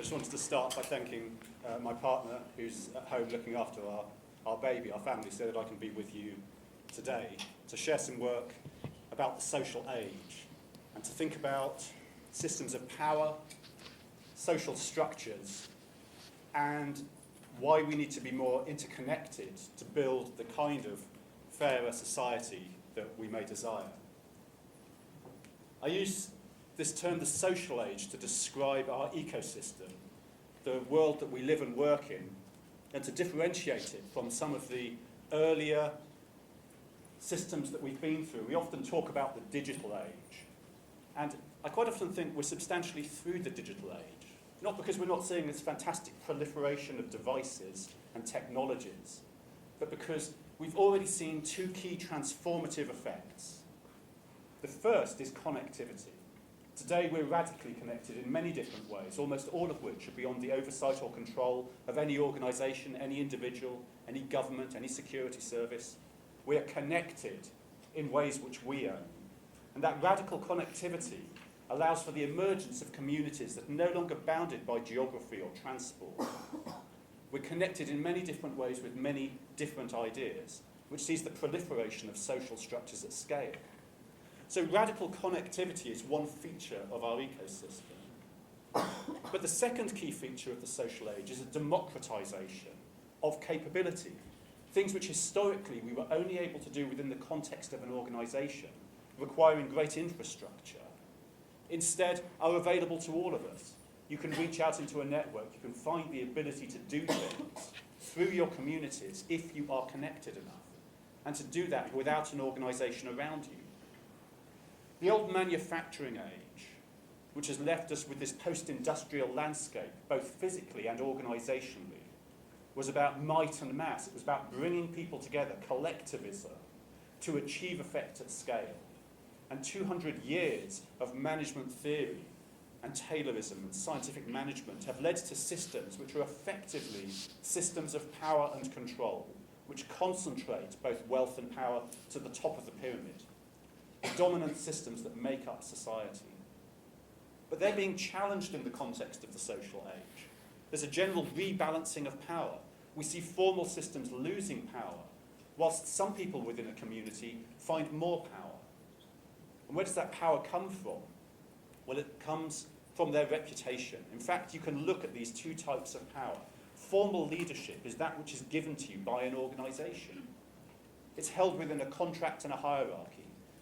I just wanted to start by thanking my partner, who's at home looking after our baby, our family, so that I can be with you today to share some work about the social age and to think about systems of power, social structures, and why we need to be more interconnected to build the kind of fairer society that we may desire. I use this term, the social age, to describe our ecosystem, the world that we live and work in, and to differentiate it from some of the earlier systems that we've been through. We often talk about the digital age, and I quite often think we're substantially through the digital age, not because we're not seeing this fantastic proliferation of devices and technologies, but because we've already seen two key transformative effects. The first is connectivity. Today we're radically connected in many different ways, almost all of which are beyond the oversight or control of any organisation, any individual, any government, any security service. We are connected in ways which we own. And that radical connectivity allows for the emergence of communities that are no longer bounded by geography or transport. We're connected in many different ways with many different ideas, which sees the proliferation of social structures at scale. So radical connectivity is one feature of our ecosystem. But the second key feature of the social age is a democratization of capability. Things which historically we were only able to do within the context of an organization, requiring great infrastructure, instead are available to all of us. You can reach out into a network, you can find the ability to do things through your communities if you are connected enough, and to do that without an organization around you. The old manufacturing age, which has left us with this post-industrial landscape, both physically and organisationally, was about might and mass. It was about bringing people together, collectivism, to achieve effect at scale. And 200 years of management theory and Taylorism and scientific management have led to systems which are effectively systems of power and control, which concentrate both wealth and power to the top of the pyramid. Dominant systems that make up society. But they're being challenged in the context of the social age. There's a general rebalancing of power. We see formal systems losing power, whilst some people within a community find more power. And where does that power come from? Well, it comes from their reputation. In fact, you can look at these two types of power. Formal leadership is that which is given to you by an organisation. It's held within a contract and a hierarchy.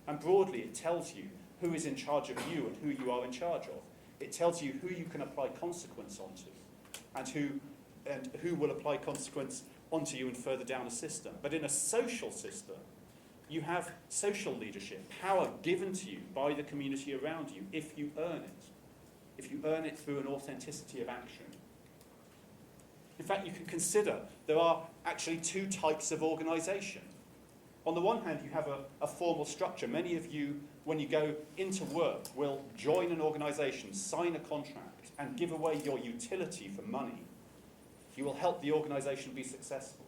And broadly, it tells you who is in charge of you and who you are in charge of. It tells you who you can apply consequence onto and who will apply consequence onto you and further down a system. But in a social system, you have social leadership, power given to you by the community around you if you earn it. If you earn it through an authenticity of action. In fact, you can consider there are actually two types of organisation. On the one hand, you have a formal structure. Many of you, when you go into work, will join an organisation, sign a contract, and give away your utility for money. You will help the organisation be successful.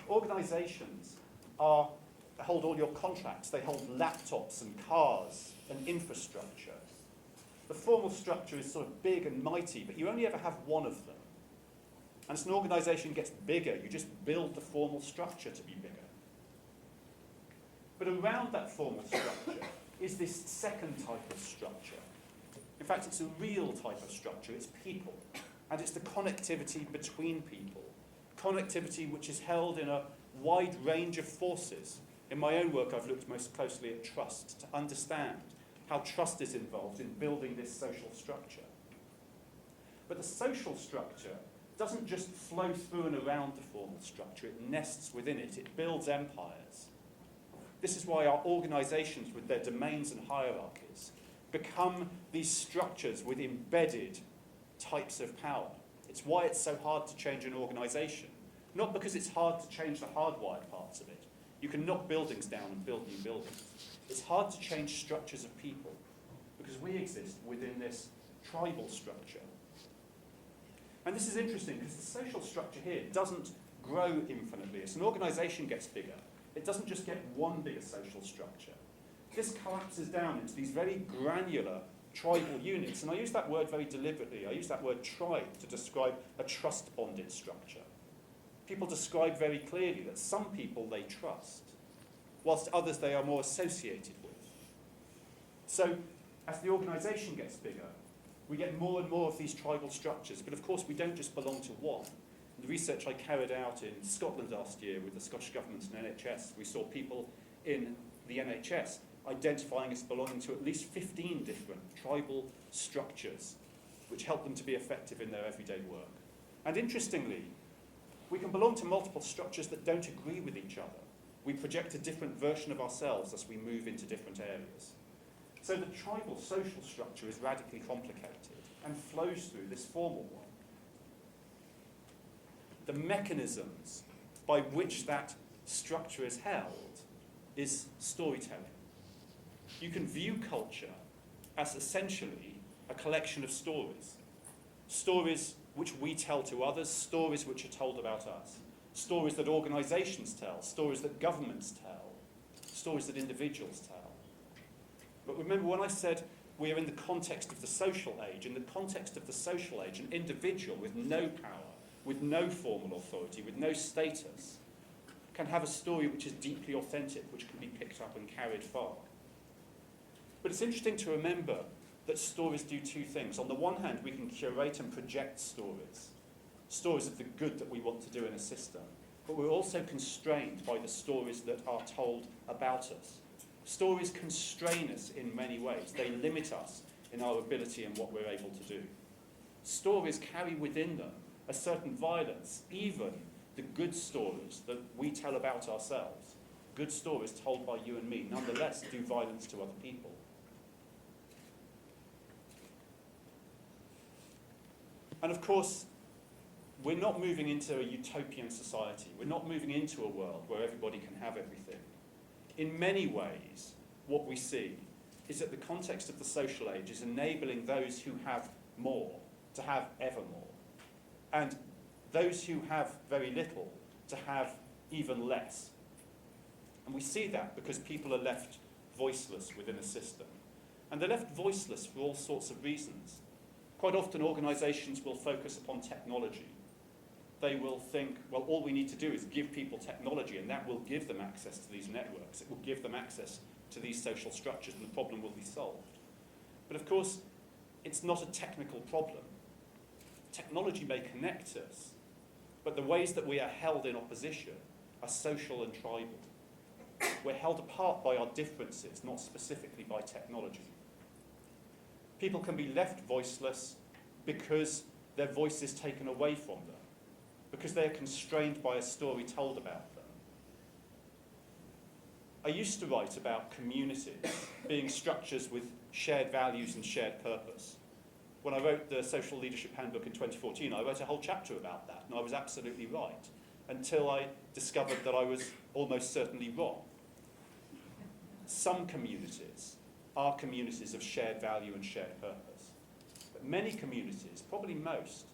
Organisations hold all your contracts. They hold laptops and cars and infrastructure. The formal structure is sort of big and mighty, but you only ever have one of them. And as an organisation gets bigger, you just build the formal structure to be bigger. But around that formal structure is this second type of structure. In fact, it's a real type of structure. It's people. And it's the connectivity between people. Connectivity which is held in a wide range of forces. In my own work, I've looked most closely at trust to understand how trust is involved in building this social structure. But the social structure doesn't just flow through and around the formal structure. It nests within it. It builds empires. This is why our organisations with their domains and hierarchies become these structures with embedded types of power. It's why it's so hard to change an organisation. Not because it's hard to change the hardwired parts of it. You can knock buildings down and build new buildings. It's hard to change structures of people because we exist within this tribal structure. And this is interesting because the social structure here doesn't grow infinitely. As an organisation gets bigger, it doesn't just get one bigger social structure. This collapses down into these very granular tribal units. And I use that word very deliberately. I use that word tribe to describe a trust-bonded structure. People describe very clearly that some people they trust, whilst others they are more associated with. So as the organisation gets bigger, we get more and more of these tribal structures. But of course, we don't just belong to one. The research I carried out in Scotland last year with the Scottish Government and NHS, we saw people in the NHS identifying as belonging to at least 15 different tribal structures, which help them to be effective in their everyday work. And interestingly, we can belong to multiple structures that don't agree with each other. We project a different version of ourselves as we move into different areas. So the tribal social structure is radically complicated and flows through this formal one. The mechanisms by which that structure is held is storytelling. You can view culture as essentially a collection of stories. Stories which we tell to others, stories which are told about us, stories that organisations tell, stories that governments tell, stories that individuals tell. But remember, when I said we are in the context of the social age, in the context of the social age, an individual with no power, with no formal authority, with no status, can have a story which is deeply authentic, which can be picked up and carried far. But it's interesting to remember that stories do two things. On the one hand, we can curate and project stories, stories of the good that we want to do in a system, but we're also constrained by the stories that are told about us. Stories constrain us in many ways. They limit us in our ability and what we're able to do. Stories carry within them a certain violence, even the good stories that we tell about ourselves, good stories told by you and me, nonetheless do violence to other people. And of course, we're not moving into a utopian society. We're not moving into a world where everybody can have everything. In many ways, what we see is that the context of the social age is enabling those who have more to have ever more, and those who have very little to have even less. And we see that because people are left voiceless within a system. And they're left voiceless for all sorts of reasons. Quite often organisations will focus upon technology. They will think, well, all we need to do is give people technology and that will give them access to these networks. It will give them access to these social structures and the problem will be solved. But of course, it's not a technical problem. Technology may connect us, but the ways that we are held in opposition are social and tribal. We're held apart by our differences, not specifically by technology. People can be left voiceless because their voice is taken away from them, because they are constrained by a story told about them. I used to write about communities being structures with shared values and shared purpose. When I wrote the Social Leadership Handbook in 2014, I wrote a whole chapter about that, and I was absolutely right, until I discovered that I was almost certainly wrong. Some communities are communities of shared value and shared purpose. But many communities, probably most,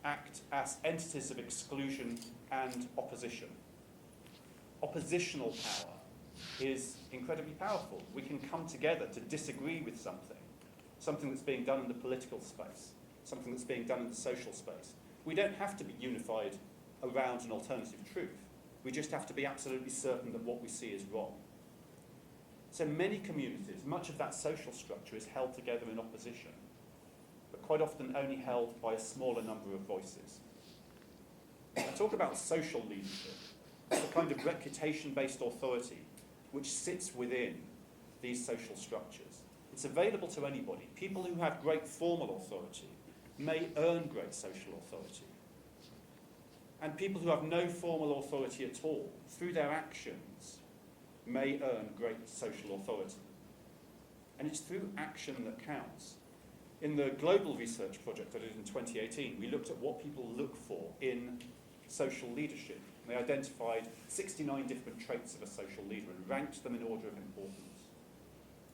act as entities of exclusion and opposition. Oppositional power is incredibly powerful. We can come together to disagree with something that's being done in the political space, something that's being done in the social space. We don't have to be unified around an alternative truth. We just have to be absolutely certain that what we see is wrong. So many communities, much of that social structure is held together in opposition, but quite often only held by a smaller number of voices. I talk about social leadership, it's a kind of reputation-based authority which sits within these social structures. It's available to anybody. People who have great formal authority may earn great social authority. And people who have no formal authority at all, through their actions, may earn great social authority. And it's through action that counts. In the global research project I did in 2018, we looked at what people look for in social leadership. They identified 69 different traits of a social leader and ranked them in order of importance.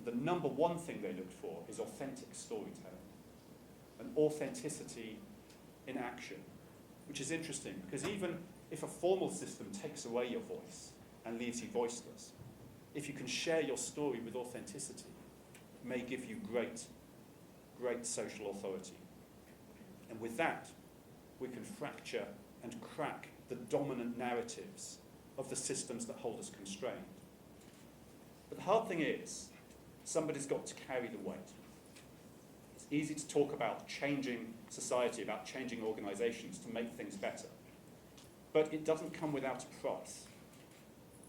The number one thing they looked for is authentic storytelling, and authenticity in action, which is interesting because even if a formal system takes away your voice and leaves you voiceless, if you can share your story with authenticity, it may give you great great social authority. And with that, we can fracture and crack the dominant narratives of the systems that hold us constrained. But the hard thing is, somebody's got to carry the weight. It's easy to talk about changing society, about changing organisations to make things better. But it doesn't come without a price.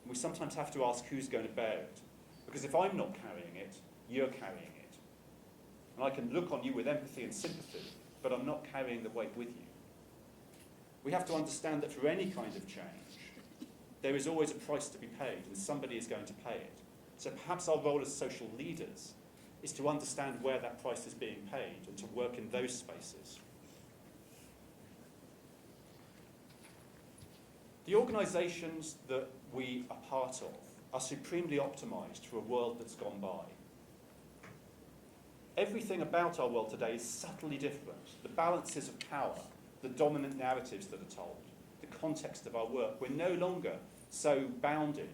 We sometimes have to ask who's going to bear it. Because if I'm not carrying it, you're carrying it. And I can look on you with empathy and sympathy, but I'm not carrying the weight with you. We have to understand that for any kind of change, there is always a price to be paid, and somebody is going to pay it. So perhaps our role as social leaders is to understand where that price is being paid and to work in those spaces. The organisations that we are part of are supremely optimised for a world that's gone by. Everything about our world today is subtly different. The balances of power, the dominant narratives that are told, the context of our work. We're no longer so bounded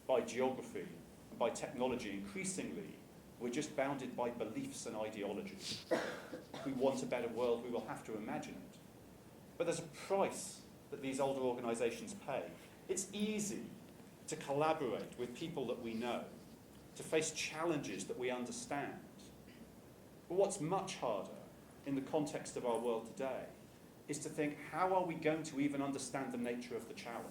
by geography and by technology. Increasingly, we're just bounded by beliefs and ideologies. If we want a better world, we will have to imagine it. But there's a price that these older organisations pay. It's easy to collaborate with people that we know, to face challenges that we understand. But what's much harder in the context of our world today is to think, how are we going to even understand the nature of the challenge?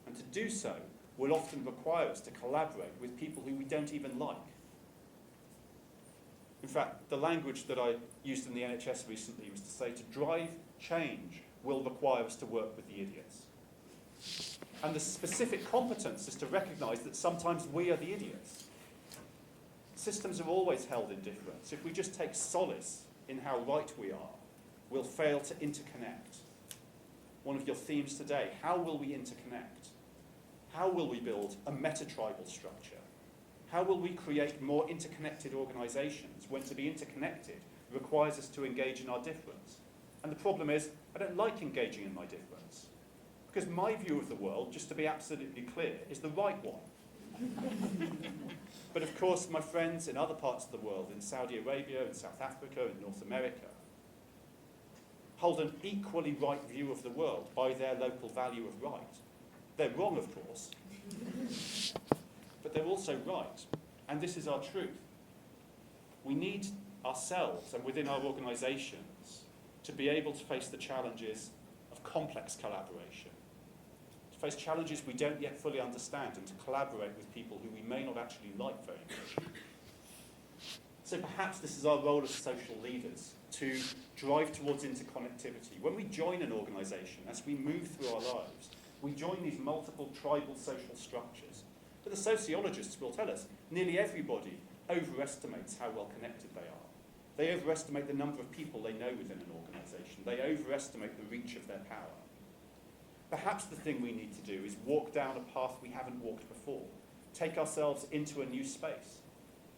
And to do so will often require us to collaborate with people who we don't even like. In fact, the language that I used in the NHS recently was to say, to drive change will require us to work with the idiots. And the specific competence is to recognise that sometimes we are the idiots. Systems are always held in difference. If we just take solace in how right we are, we'll fail to interconnect. One of your themes today, how will we interconnect? How will we build a meta-tribal structure? How will we create more interconnected organisations when to be interconnected requires us to engage in our difference? And the problem is, I don't like engaging in my difference. Because my view of the world, just to be absolutely clear, is the right one. But of course, my friends in other parts of the world, in Saudi Arabia, in South Africa, in North America, hold an equally right view of the world by their local value of right. They're wrong, of course, but they're also right. And this is our truth. We need ourselves and within our organisations to be able to face the challenges of complex collaboration, to face challenges we don't yet fully understand, and to collaborate with people who we may not actually like very much. So perhaps this is our role as social leaders, to drive towards interconnectivity. When we join an organisation, as we move through our lives, we join these multiple tribal social structures. But the sociologists will tell us nearly everybody overestimates how well connected they are. They overestimate the number of people they know within an organisation. They overestimate the reach of their power. Perhaps the thing we need to do is walk down a path we haven't walked before, take ourselves into a new space,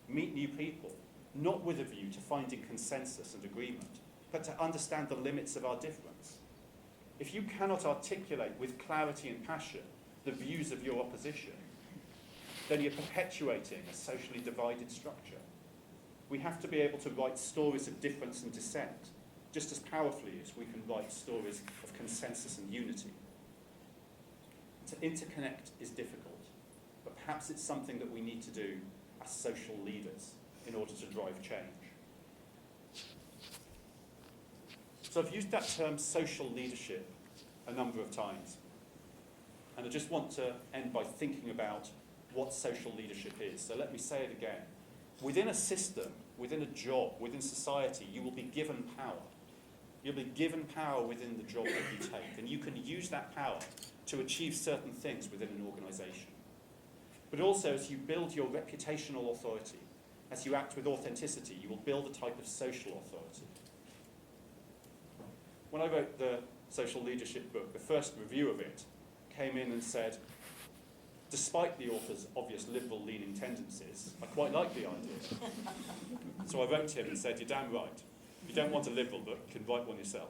meet new people, not with a view to finding consensus and agreement, but to understand the limits of our difference. If you cannot articulate with clarity and passion the views of your opposition, then you're perpetuating a socially divided structure. We have to be able to write stories of difference and dissent, just as powerfully as we can write stories of consensus and unity. To interconnect is difficult, but perhaps it's something that we need to do as social leaders in order to drive change. So I've used that term social leadership a number of times, and I just want to end by thinking about what social leadership is. So let me say it again. Within a system, within a job, within society, you will be given power. You'll be given power within the job that you take, and you can use that power to achieve certain things within an organisation. But also, as you build your reputational authority, as you act with authenticity, you will build a type of social authority. When I wrote the social leadership book, the first review of it came in and said, despite the author's obvious liberal-leaning tendencies, I quite like the idea. So I wrote to him and said, you're damn right. If you don't want a liberal book, you can write one yourself.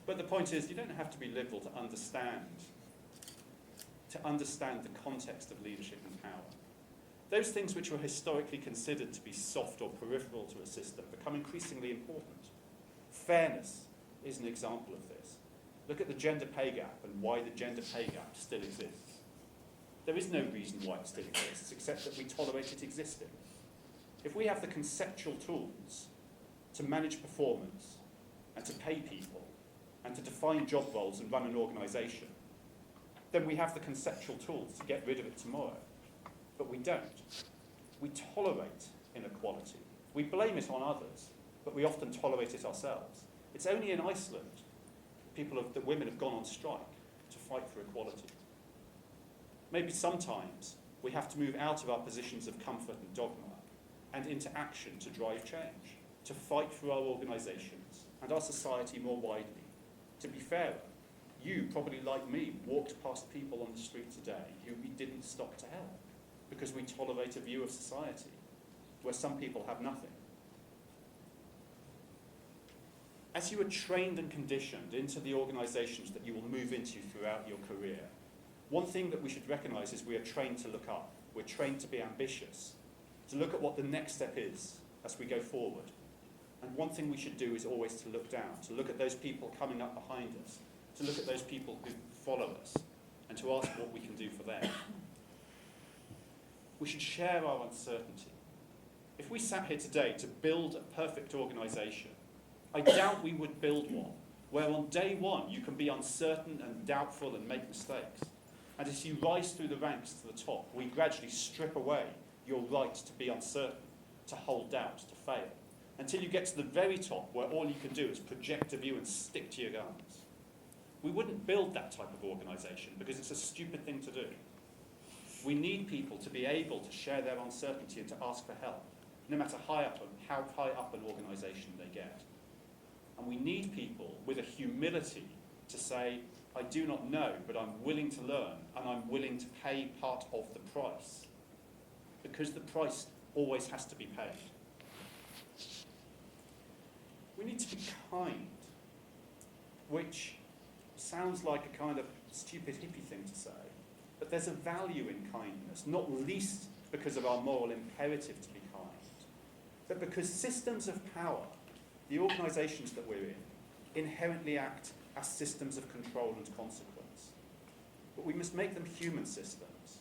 But the point is, you don't have to be liberal to understand the context of leadership and power. Those things which were historically considered to be soft or peripheral to a system become increasingly important. Fairness is an example of this. Look at the gender pay gap and why the gender pay gap still exists. There is no reason why it still exists, except that we tolerate it existing. If we have the conceptual tools to manage performance and to pay people and to define job roles and run an organisation, then we have the conceptual tools to get rid of it tomorrow. But we don't. We tolerate inequality. We blame it on others, but we often tolerate it ourselves. It's only in Iceland that women have gone on strike to fight for equality. Maybe sometimes we have to move out of our positions of comfort and dogma and into action to drive change, to fight for our organisations and our society more widely. To be fairer, you, probably like me, walked past people on the street today who we didn't stop to help because we tolerate a view of society where some people have nothing. As you are trained and conditioned into the organisations that you will move into throughout your career, one thing that we should recognise is we are trained to look up. We're trained to be ambitious, to look at what the next step is as we go forward. And one thing we should do is always to look down, to look at those people coming up behind us, to look at those people who follow us, and to ask what we can do for them. We should share our uncertainty. If we sat here today to build a perfect organisation, I doubt we would build one where on day one you can be uncertain and doubtful and make mistakes. And as you rise through the ranks to the top, we gradually strip away your right to be uncertain, to hold doubt, to fail, until you get to the very top where all you can do is project a view and stick to your guns. We wouldn't build that type of organisation because it's a stupid thing to do. We need people to be able to share their uncertainty and to ask for help, no matter how high up an organisation they get. And we need people with a humility to say, I do not know, but I'm willing to learn, and I'm willing to pay part of the price, because the price always has to be paid. We need to be kind, which sounds like a kind of stupid hippie thing to say, but there's a value in kindness, not least because of our moral imperative to be kind, but because systems of power, the organisations that we're in, inherently act as systems of control and consequence. But we must make them human systems.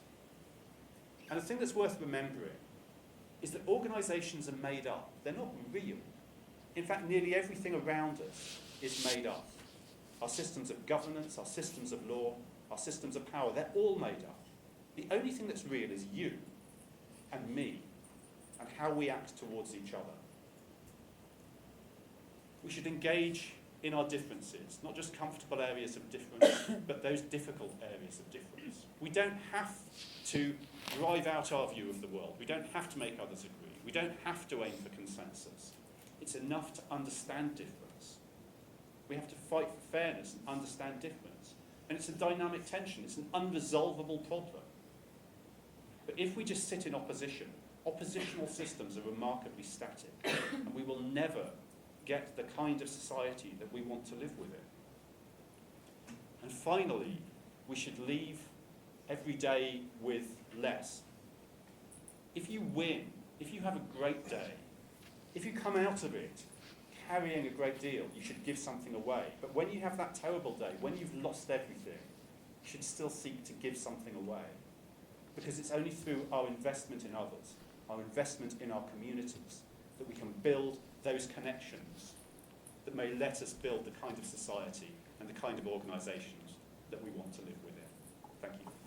And the thing that's worth remembering is that organisations are made up. They're not real. In fact, nearly everything around us is made up. Our systems of governance, our systems of law, our systems of power, they're all made up. The only thing that's real is you and me and how we act towards each other. We should engage in our differences, not just comfortable areas of difference, but those difficult areas of difference. We don't have to drive out our view of the world. We don't have to make others agree. We don't have to aim for consensus. It's enough to understand difference. We have to fight for fairness and understand difference. And it's a dynamic tension. It's an unresolvable problem. But if we just sit in opposition, oppositional systems are remarkably static, and we will never get the kind of society that we want to live within. And finally, we should leave every day with less. If you win, if you have a great day, if you come out of it carrying a great deal, you should give something away. But when you have that terrible day, when you've lost everything, you should still seek to give something away. Because it's only through our investment in others, our investment in our communities, that we can build those connections that may let us build the kind of society and the kind of organisations that we want to live within. Thank you.